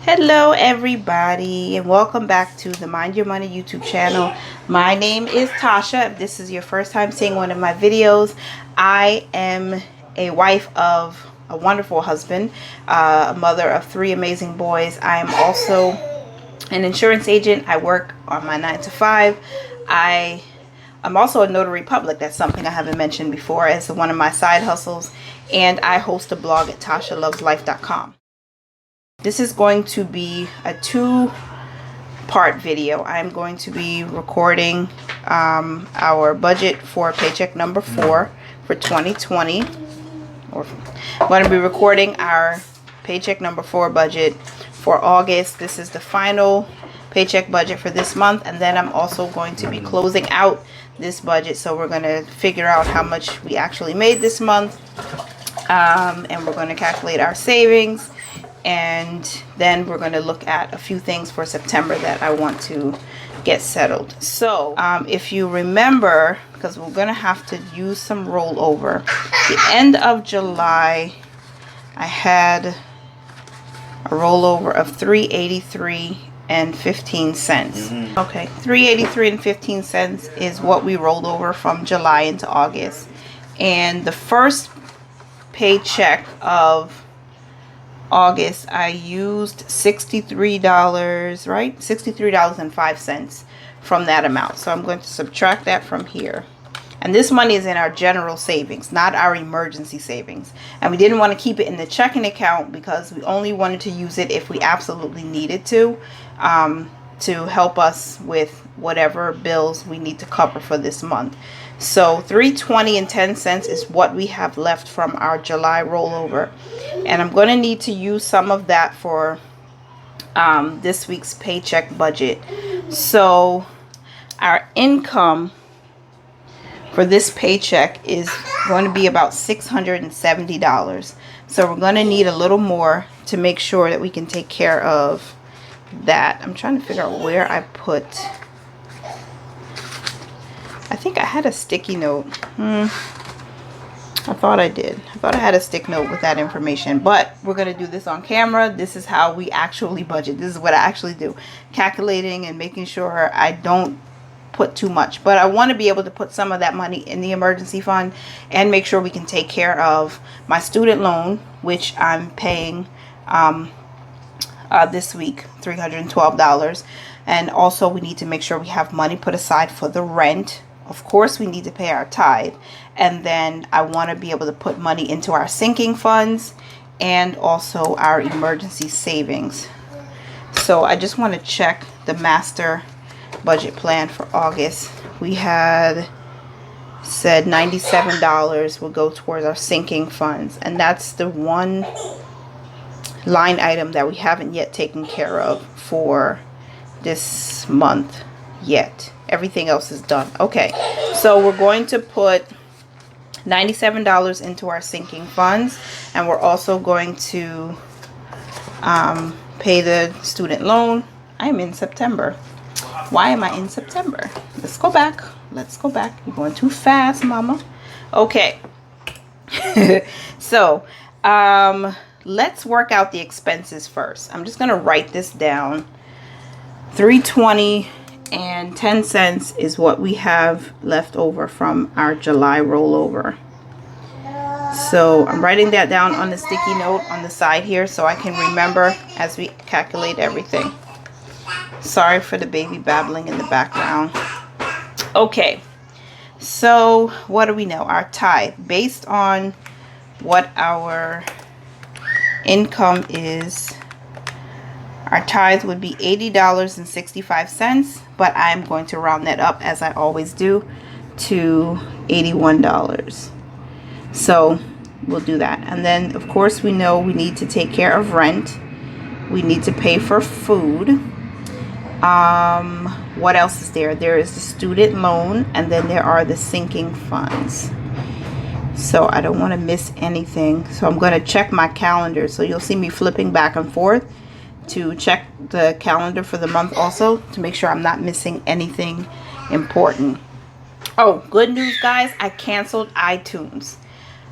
Hello everybody, and welcome back to the Mind Your Money YouTube channel. My name is Tasha. If this is your first time seeing one of my videos, I am a wife of a wonderful husband, a mother of 3 amazing boys. I am also an insurance agent. I work on my 9 to 5. I'm also a notary public. That's something I haven't mentioned before as one of my side hustles, and I host a blog at tashaloveslife.com. This is going to be a 2-part video. I'm going to be recording our budget for paycheck number 4 for 2020. I'm going to be recording our paycheck number 4 budget for August. This is the final paycheck budget for this month, and then I'm also going to be closing out this budget. So we're going to figure out how much we actually made this month, and we're going to calculate our savings. And then we're going to look at a few things for September that I want to get settled. So if you remember, because we're going to have to use some rollover, the end of July I had a rollover of $383 and 15 cents. Okay, $383 and 15 cents is what we rolled over from July into August. And the first paycheck of August, I used $63, right? $63.05 from that amount. So I'm going to subtract that from here. And this money is in our general savings, not our emergency savings. And we didn't want to keep it in the checking account because we only wanted to use it if we absolutely needed to help us with whatever bills we need to cover for this month. So $320 and 10 cents is what we have left from our July rollover, and I'm going to need to use some of that for this week's paycheck budget. So our income for this paycheck is going to be about $670. So we're going to need a little more to make sure that we can take care of that. I'm trying to figure out where I put. I think I had a sticky note. I thought I did. I thought I had a stick note with that information, but we're going to do this on camera. This is how we actually budget. This is what I actually do. Calculating and making sure I don't put too much. But I want to be able to put some of that money in the emergency fund and make sure we can take care of my student loan, which I'm paying this week, $312. And also we need to make sure we have money put aside for the rent. Of course, we need to pay our tithe. And then I want to be able to put money into our sinking funds and also our emergency savings. So I just want to check the master budget plan for August. We had said $97 will go towards our sinking funds. And that's the one line item that we haven't yet taken care of for this month yet. Everything else is done. Okay, so we're going to put $97 into our sinking funds, and we're also going to pay the student loan. I'm in September. Why am I in September? Let's go back. Let's go back. You're going too fast, mama. Okay. So let's work out the expenses first. I'm just going to write this down. $320 and 10 cents is what we have left over from our July rollover. So I'm writing that down on the sticky note on the side here so I can remember as we calculate everything. Sorry for the baby babbling in the background. Okay, so what do we know? Our tithe, based on what our income is, our tithe would be $80.65, but I'm going to round that up, as I always do, to $81. So we'll do that. And then, of course, we know we need to take care of rent. We need to pay for food. What else is there? There is the student loan, and then there are the sinking funds. So I don't want to miss anything. So I'm going to check my calendar. So you'll see me flipping back and forth to check the calendar for the month also to make sure I'm not missing anything important. Oh, good news, guys. I canceled iTunes.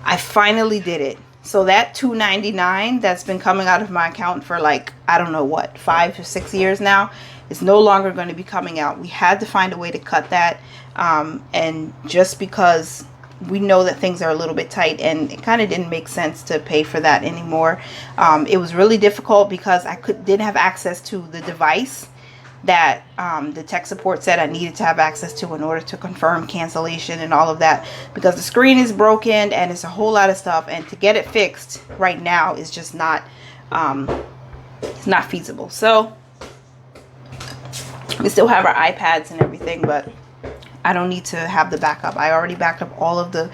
I finally did it. So that $2.99 that's been coming out of my account for like, I don't know what, 5 or 6 years now, is no longer going to be coming out. We had to find a way to cut that. And just because we know that things are a little bit tight, and it kind of didn't make sense to pay for that anymore. It was really difficult because I didn't have access to the device that the tech support said I needed to have access to in order to confirm cancellation and all of that, because the screen is broken and it's a whole lot of stuff, and to get it fixed right now is just not it's not feasible. So we still have our iPads and everything, but I don't need to have the backup. I already backed up all of the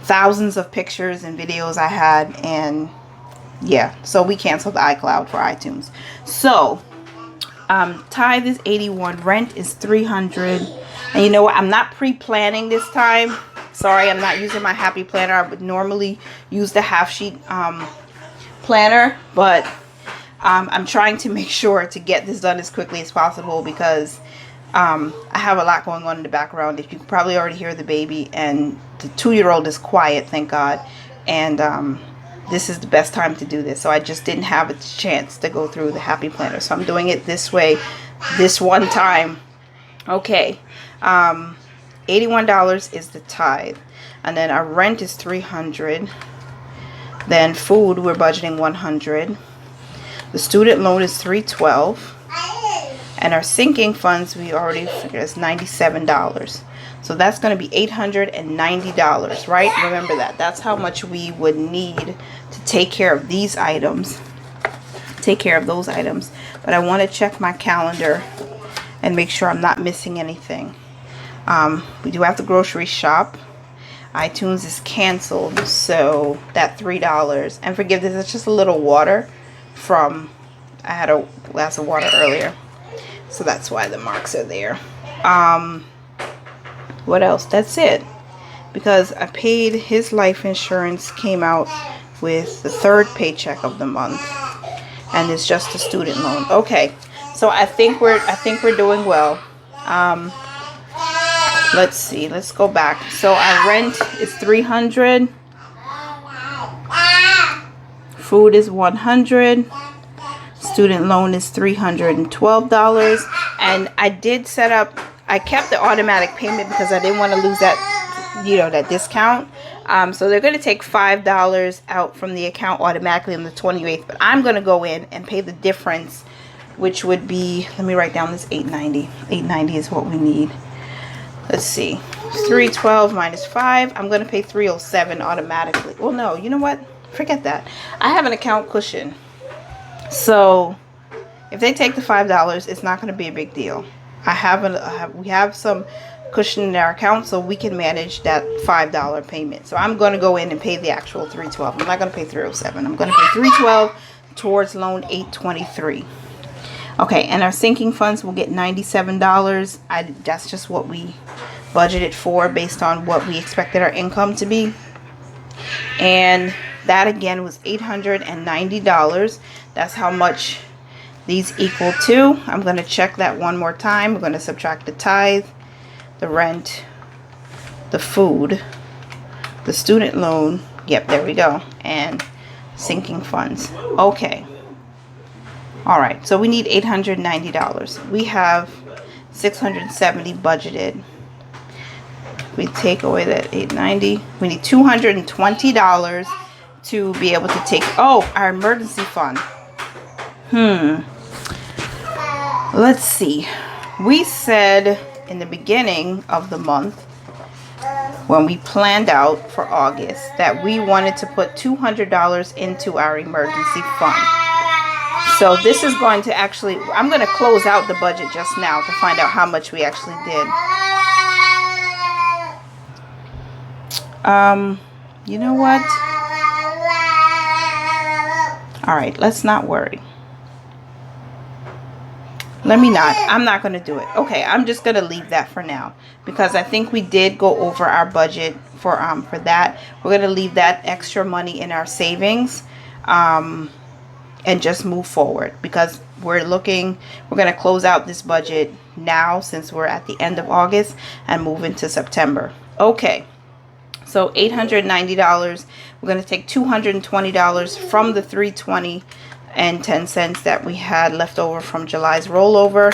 thousands of pictures and videos I had, and yeah, so we canceled the iCloud for iTunes. So tithe is 81, rent is 300, and you know what, I'm not pre-planning this time. Sorry, I'm not using my happy planner. I would normally use the half sheet planner, but I'm trying to make sure to get this done as quickly as possible, because I have a lot going on in the background. If you can probably already hear the baby, and the 2-year-old is quiet, thank God, and this is the best time to do this. So I just didn't have a chance to go through the happy planner. So I'm doing it this way, this one time. Okay. $81 is the tithe. And then our rent is $300. Then food, we're budgeting $100. The student loan is $312. And our sinking funds, we already figured, is $97. So that's going to be $890, right? Remember that. That's how much we would need to take care of these items. Take care of those items. But I want to check my calendar and make sure I'm not missing anything. We do have to grocery shop. iTunes is canceled, so that $3. And forgive this, it's just a little water from, I had a glass of water earlier, so that's why the marks are there. What else? That's it, because I paid his life insurance, came out with the 3rd paycheck of the month, and it's just a student loan. Okay, so I think we're doing well. Let's see, let's go back. So our rent is $300, food is $100, student loan is $312, and I did set up, I kept the automatic payment because I didn't want to lose that, you know, that discount. So they're going to take $5 out from the account automatically on the 28th, but I'm going to go in and pay the difference, which would be, let me write down this, $890. $890 is what we need. Let's see, $312 minus 5. I'm going to pay $307 automatically. Well, no, you know what? Forget that. I have an account cushion. So if they take the $5, it's not going to be a big deal. We have some cushion in our account, so we can manage that $5 payment. So I'm going to go in and pay the actual $312. I'm not going to pay $307. I'm going to pay $312 towards loan $823. Okay, and our sinking funds will get $97. That's just what we budgeted for based on what we expected our income to be. And that again was $890. That's how much these equal to. I'm going to check that one more time. We're going to subtract the tithe, the rent, the food, the student loan. Yep, there we go. And sinking funds. Okay. Alright, so we need $890. We have $670 budgeted. We take away that $890. We need $220 to be able to take, oh, our emergency fund. Let's see. We said in the beginning of the month, when we planned out for August, that we wanted to put $200 into our emergency fund. So this is going to actually, I'm going to close out the budget just now to find out how much we actually did. You know what? All right, let's not worry. I'm not going to do it. Okay, I'm just going to leave that for now, because I think we did go over our budget for that. We're going to leave that extra money in our savings. And just move forward, because we're going to close out this budget now since we're at the end of August and move into September. Okay, So $890. We're going to take $220 from the $320.10 that we had left over from July's rollover,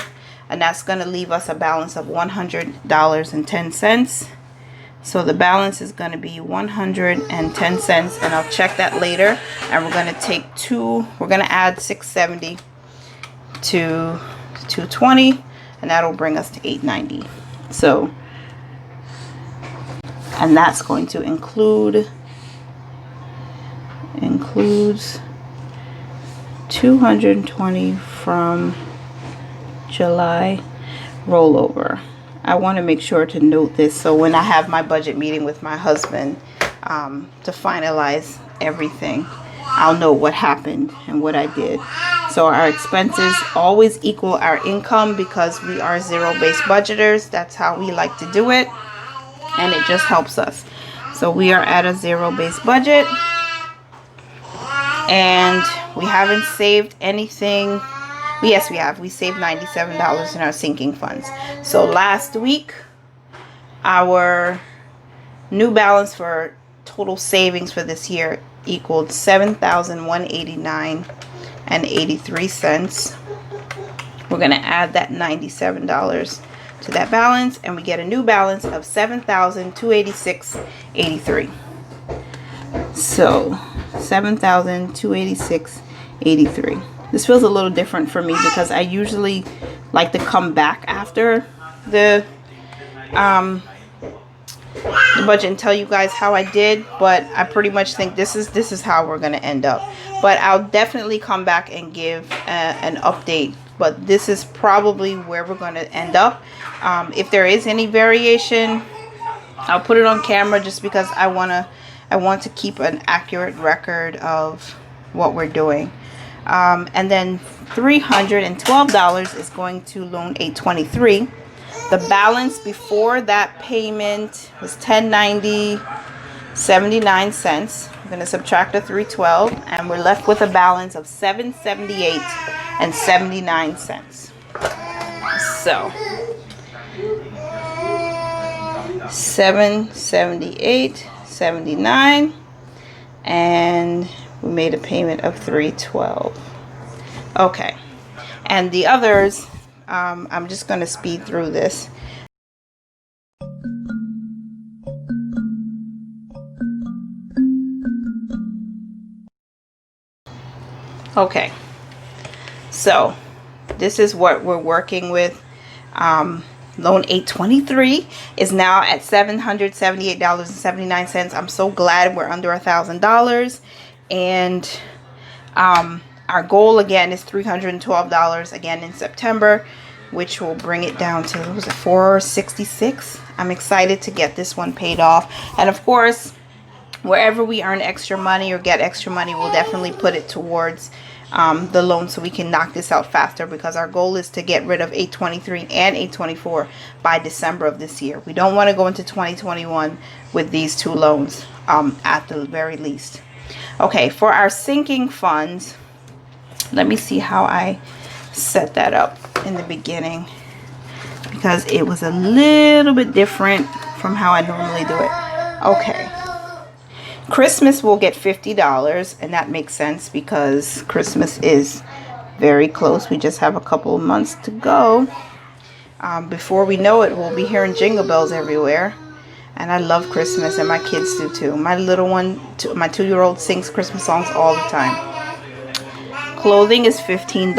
and that's going to leave us a balance of $100.10. So the balance is going to be 110 cents, and I'll check that later. And we're going to take we're going to add 670 to 220, and that'll bring us to 890. So, and that's going to includes 220 from July rollover. I want to make sure to note this so when I have my budget meeting with my husband to finalize everything, I'll know what happened and what I did. So our expenses always equal our income because we are zero-based budgeters. That's how we like to do it, and it just helps us. So we are at a zero-based budget, and we haven't saved anything. Yes, we have. We saved $97 in our sinking funds. So last week, our new balance for total savings for this year equaled $7,189.83. We're going to add that $97 to that balance, and we get a new balance of $7,286.83. So $7,286.83. This feels a little different for me because I usually like to come back after the budget and tell you guys how I did, but I pretty much think this is how we're going to end up. But I'll definitely come back and give an update, but this is probably where we're going to end up. If there is any variation, I'll put it on camera just because I want to keep an accurate record of what we're doing. And then $312 is going to loan 823. The balance before that payment was $10.90.79 cents. I'm going to subtract the 312, and we're left with a balance of $778.79 cents. So $778.79, and we made a payment of $312. Okay, and the others, I'm just going to speed through this. Okay, so this is what we're working with. Loan 823 is now at $778.79. I'm so glad we're under $1,000. And our goal again is $312 again in September, which will bring it down to, what was it, $466. I'm excited to get this one paid off. And of course, wherever we earn extra money or get extra money, we'll definitely put it towards the loan so we can knock this out faster, because our goal is to get rid of 823 and 824 by December of this year. We don't want to go into 2021 with these two loans at the very least. Okay, for our sinking funds, let me see how I set that up in the beginning, because it was a little bit different from how I normally do it. Okay, Christmas will get $50, and that makes sense because Christmas is very close. We just have a couple of months to go. Before we know it, we'll be hearing jingle bells everywhere. And I love Christmas, and my kids do too. My little one, my 2-year-old, sings Christmas songs all the time. Clothing is $15.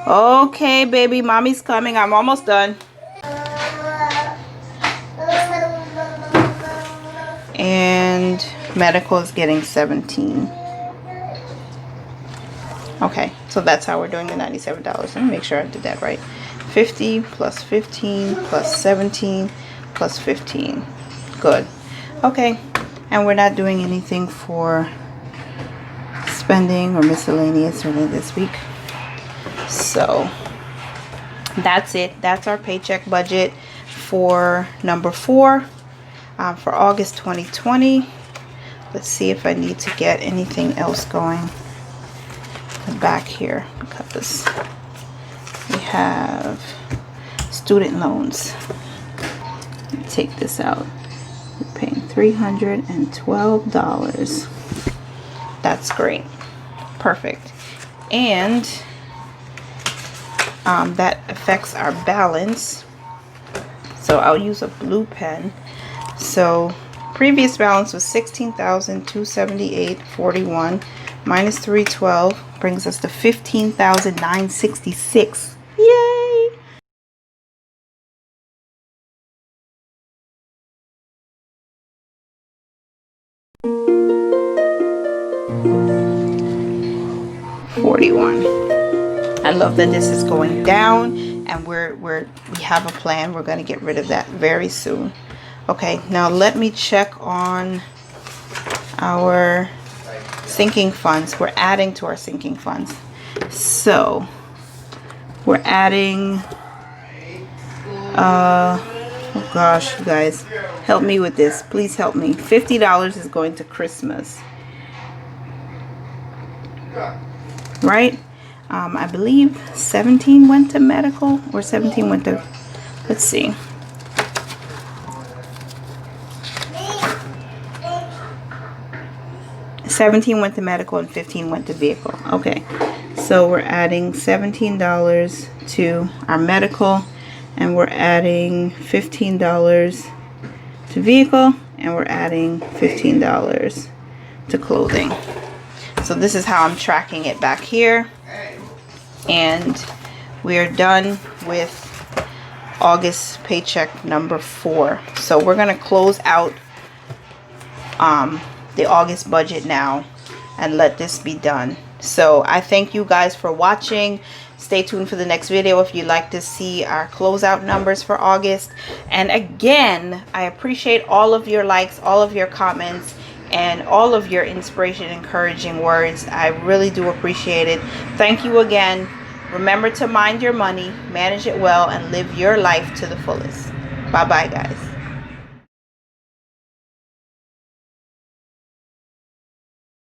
Okay, baby, mommy's coming. I'm almost done. And medical is getting $17. Okay, so that's how we're doing the $97. Let me make sure I did that right. 50 plus 15 plus 17 plus 15. Good. Okay, and we're not doing anything for spending or miscellaneous or anything this week. So that's it. That's our paycheck budget for number 4 for August 2020. Let's see if I need to get anything else going back here, because we have student loans. Take this out. We $312. That's great. Perfect. And that affects our balance. So I'll use a blue pen. So previous balance was $16,278.41 minus $312 brings us to $15,966. Yay! $41. I love that this is going down, and we have a plan. We're going to get rid of that very soon. Okay, now let me check on our sinking funds. We're adding to our sinking funds. So we're adding oh gosh, you guys, help me with this. Please help me. $50 is going to Christmas. Right? I believe 17 went to medical, or 17 went to, let's see. $17 went to medical and $15 went to vehicle. Okay, so we're adding $17 to our medical, and we're adding $15 to vehicle, and we're adding $15 to clothing. So this is how I'm tracking it back here. And we are done with August paycheck number 4. So we're going to close out the August budget now and let this be done. So I thank you guys for watching. Stay tuned for the next video if you'd like to see our closeout numbers for August. And again, I appreciate all of your likes, all of your comments, and all of your inspiration, encouraging words. I really do appreciate it. Thank you again. Remember to mind your money, manage it well, and live your life to the fullest. Bye bye, guys.